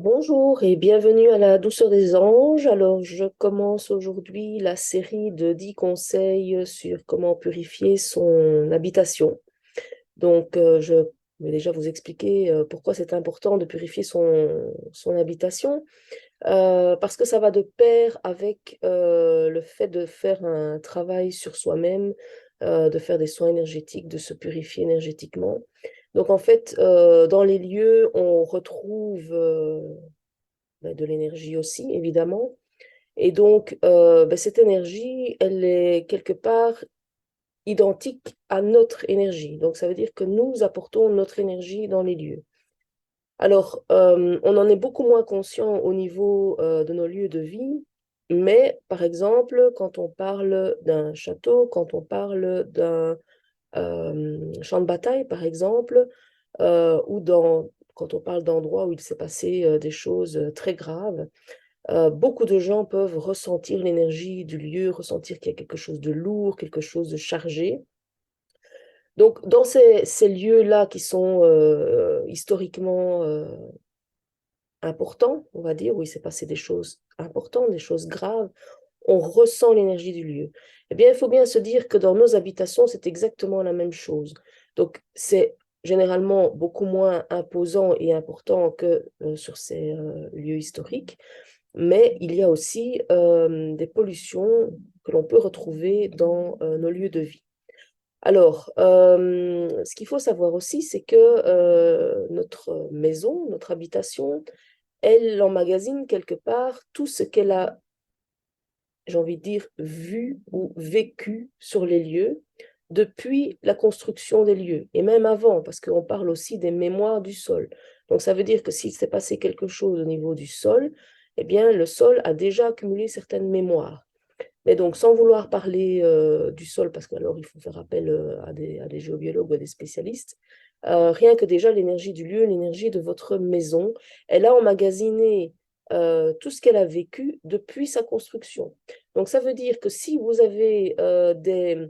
Bonjour et bienvenue à la douceur des anges. Alors, je commence aujourd'hui la série de 10 conseils sur comment purifier son habitation. Donc, je vais déjà vous expliquer pourquoi c'est important de purifier son habitation. Parce que ça va de pair avec le fait de faire un travail sur soi-même, de faire des soins énergétiques, de se purifier énergétiquement. Donc, en fait, dans les lieux, on retrouve de l'énergie aussi, évidemment. Et donc, cette énergie, elle est quelque part identique à notre énergie. Donc, ça veut dire que nous apportons notre énergie dans les lieux. Alors, on en est beaucoup moins conscient au niveau de nos lieux de vie, mais par exemple, quand on parle d'un château, quand on parle d'un champ de bataille, par exemple, quand on parle d'endroits où il s'est passé des choses très graves, beaucoup de gens peuvent ressentir l'énergie du lieu, ressentir qu'il y a quelque chose de lourd, quelque chose de chargé. Donc, dans ces lieux-là qui sont historiquement importants, on va dire, où il s'est passé des choses importantes, des choses graves, on ressent l'énergie du lieu. Eh bien, il faut bien se dire que dans nos habitations, c'est exactement la même chose. Donc, c'est généralement beaucoup moins imposant et important que sur ces lieux historiques, mais il y a aussi des pollutions que l'on peut retrouver dans nos lieux de vie. Alors, ce qu'il faut savoir aussi, c'est que notre maison, notre habitation, elle emmagasine quelque part tout ce qu'elle a, j'ai envie de dire, vu ou vécu sur les lieux depuis la construction des lieux, et même avant, parce qu'on parle aussi des mémoires du sol. Donc, ça veut dire que s'il s'est passé quelque chose au niveau du sol, eh bien, le sol a déjà accumulé certaines mémoires. Mais donc, sans vouloir parler du sol, parce qu'alors il faut faire appel à des géobiologues ou à des spécialistes, rien que déjà l'énergie du lieu, l'énergie de votre maison, elle a emmagasiné tout ce qu'elle a vécu depuis sa construction. Donc, ça veut dire que si vous avez euh, des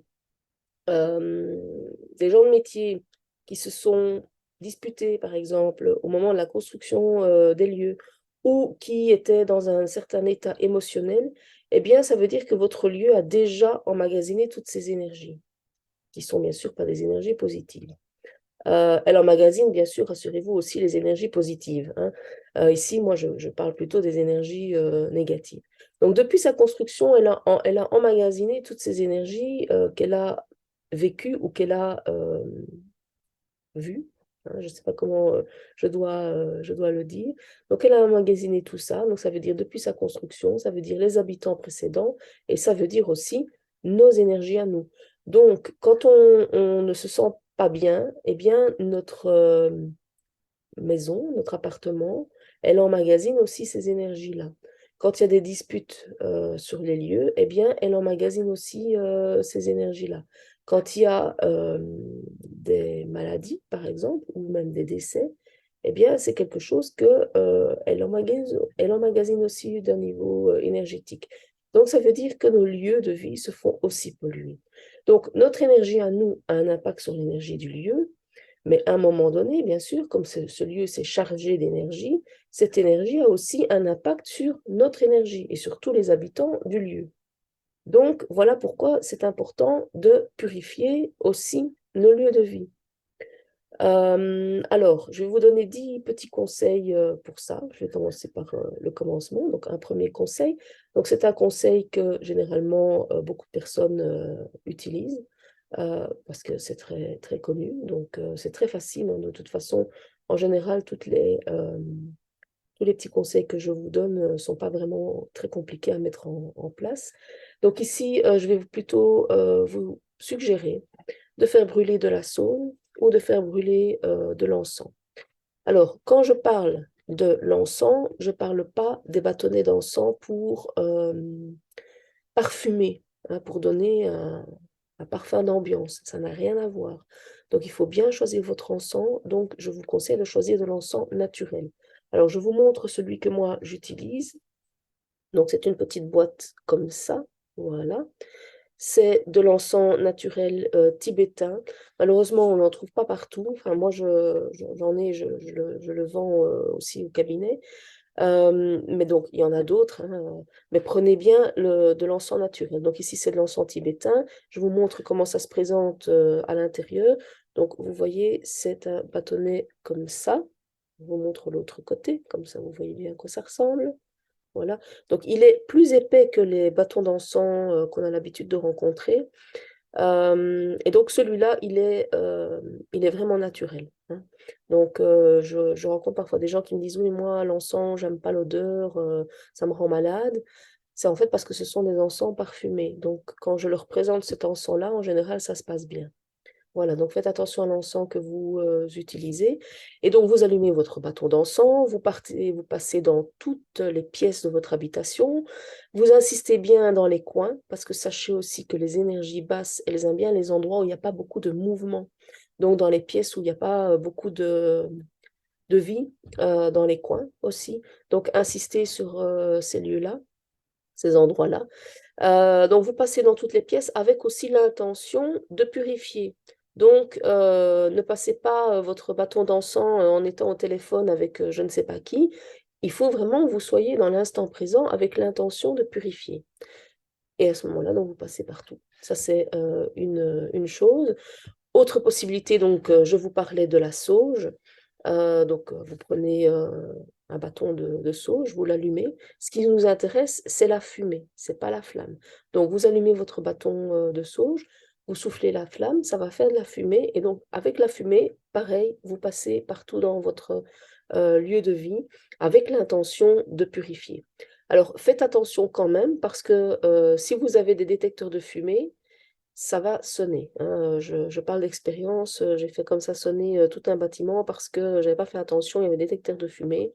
gens de métier qui se sont disputés, par exemple, au moment de la construction des lieux, ou qui étaient dans un certain état émotionnel, eh bien, ça veut dire que votre lieu a déjà emmagasiné toutes ces énergies, qui sont bien sûr pas des énergies positives. Elle emmagasine, bien sûr, rassurez-vous, aussi les énergies positives, hein. Ici, moi, je parle plutôt des énergies négatives. Donc, depuis sa construction, elle a emmagasiné toutes ces énergies qu'elle a vécues ou qu'elle a vues, hein. Je ne sais pas comment je dois le dire. Donc, elle a emmagasiné tout ça. Donc, ça veut dire depuis sa construction, ça veut dire les habitants précédents, et ça veut dire aussi nos énergies à nous. Donc, quand on ne se sent pas bien, eh bien, notre maison, notre appartement, elle emmagasine aussi ces énergies-là. Quand il y a des disputes sur les lieux, eh bien, elle emmagasine aussi ces énergies-là. Quand il y a des maladies, par exemple, ou même des décès, eh bien, c'est quelque chose que elle emmagasine aussi d'un niveau énergétique. Donc, ça veut dire que nos lieux de vie se font aussi polluer. Donc, notre énergie à nous a un impact sur l'énergie du lieu, mais à un moment donné, bien sûr, comme ce lieu s'est chargé d'énergie, cette énergie a aussi un impact sur notre énergie et sur tous les habitants du lieu. Donc, voilà pourquoi c'est important de purifier aussi nos lieux de vie. Alors, je vais vous donner 10 petits conseils pour ça. Je vais commencer par le commencement. Donc, un premier conseil. Donc, c'est un conseil que généralement beaucoup de personnes utilisent parce que c'est très, très connu. Donc, c'est très facile, hein. De toute façon, en général, tous les petits conseils que je vous donne ne sont pas vraiment très compliqués à mettre en place. Donc, ici, je vais plutôt vous suggérer de faire brûler de la sauge ou de faire brûler de l'encens. Alors, quand je parle de l'encens, je ne parle pas des bâtonnets d'encens pour parfumer, hein, pour donner un parfum d'ambiance. Ça n'a rien à voir. Donc, il faut bien choisir votre encens. Donc, je vous conseille de choisir de l'encens naturel. Alors, je vous montre celui que moi j'utilise. Donc, c'est une petite boîte comme ça. Voilà. C'est de l'encens naturel tibétain. Malheureusement, on n'en trouve pas partout. Enfin, moi, j'en ai, je le vends aussi au cabinet. Mais donc, il y en a d'autres, hein, mais prenez bien de l'encens naturel. Donc ici, c'est de l'encens tibétain. Je vous montre comment ça se présente à l'intérieur. Donc, vous voyez, c'est un bâtonnet comme ça. Je vous montre l'autre côté, comme ça vous voyez bien à quoi ça ressemble. Voilà. Donc, il est plus épais que les bâtons d'encens qu'on a l'habitude de rencontrer. Et donc celui-là, il est vraiment naturel, hein. Donc je rencontre parfois des gens qui me disent, oui, moi, l'encens, j'aime pas l'odeur, ça me rend malade. C'est en fait parce que ce sont des encens parfumés. Donc quand je leur présente cet encens-là, en général, ça se passe bien. Voilà, donc faites attention à l'encens que vous utilisez. Et donc, vous allumez votre bâton d'encens, vous partez, vous passez dans toutes les pièces de votre habitation. Vous insistez bien dans les coins, parce que sachez aussi que les énergies basses, elles aiment bien les endroits où il n'y a pas beaucoup de mouvement. Donc, dans les pièces où il n'y a pas beaucoup de vie, dans les coins aussi. Donc, insistez sur ces lieux-là, ces endroits-là. Donc, vous passez dans toutes les pièces avec aussi l'intention de purifier. Donc, ne passez pas votre bâton d'encens en étant au téléphone avec je ne sais pas qui. Il faut vraiment que vous soyez dans l'instant présent avec l'intention de purifier. Et à ce moment-là, donc, vous passez partout. Ça, c'est une chose. Autre possibilité, donc, je vous parlais de la sauge. Donc, vous prenez un bâton de sauge, vous l'allumez. Ce qui nous intéresse, c'est la fumée, c'est pas la flamme. Donc, vous allumez votre bâton de sauge, vous soufflez la flamme, ça va faire de la fumée. Et donc, avec la fumée, pareil, vous passez partout dans votre lieu de vie avec l'intention de purifier. Alors, faites attention quand même parce que si vous avez des détecteurs de fumée, ça va sonner, hein. Je parle d'expérience, j'ai fait comme ça sonner tout un bâtiment parce que j'avais pas fait attention, il y avait des détecteurs de fumée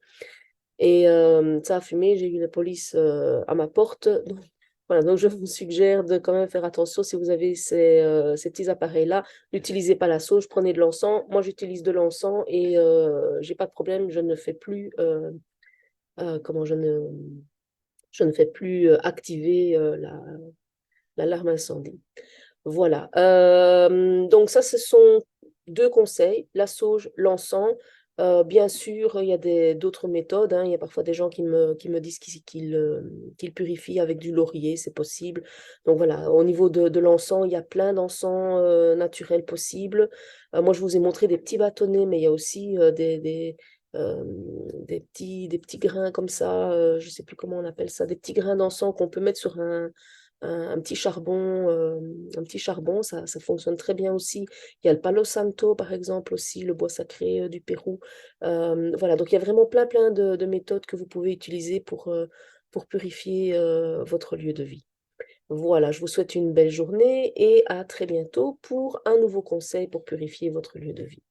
et ça a fumé, j'ai eu la police à ma porte. Donc, voilà, donc je vous suggère de quand même faire attention si vous avez ces petits appareils-là. N'utilisez pas la sauge, prenez de l'encens. Moi, j'utilise de l'encens et j'ai pas de problème, je ne fais plus, comment je ne fais plus activer l'alarme incendie. Voilà. Donc ça, ce sont deux conseils, la sauge, l'encens. Bien sûr, il y a d'autres méthodes, hein. Il y a parfois des gens qui me disent qu'ils purifient avec du laurier, c'est possible. Donc voilà, au niveau de l'encens, il y a plein d'encens naturels possibles. Moi, je vous ai montré des petits bâtonnets, mais il y a aussi euh, des petits grains comme ça, je ne sais plus comment on appelle ça, des petits grains d'encens qu'on peut mettre sur un petit charbon, ça fonctionne très bien aussi. Il y a le Palo Santo, par exemple, aussi, le bois sacré du Pérou. Voilà, donc il y a vraiment plein de méthodes que vous pouvez utiliser pour purifier votre lieu de vie. Voilà, je vous souhaite une belle journée et à très bientôt pour un nouveau conseil pour purifier votre lieu de vie.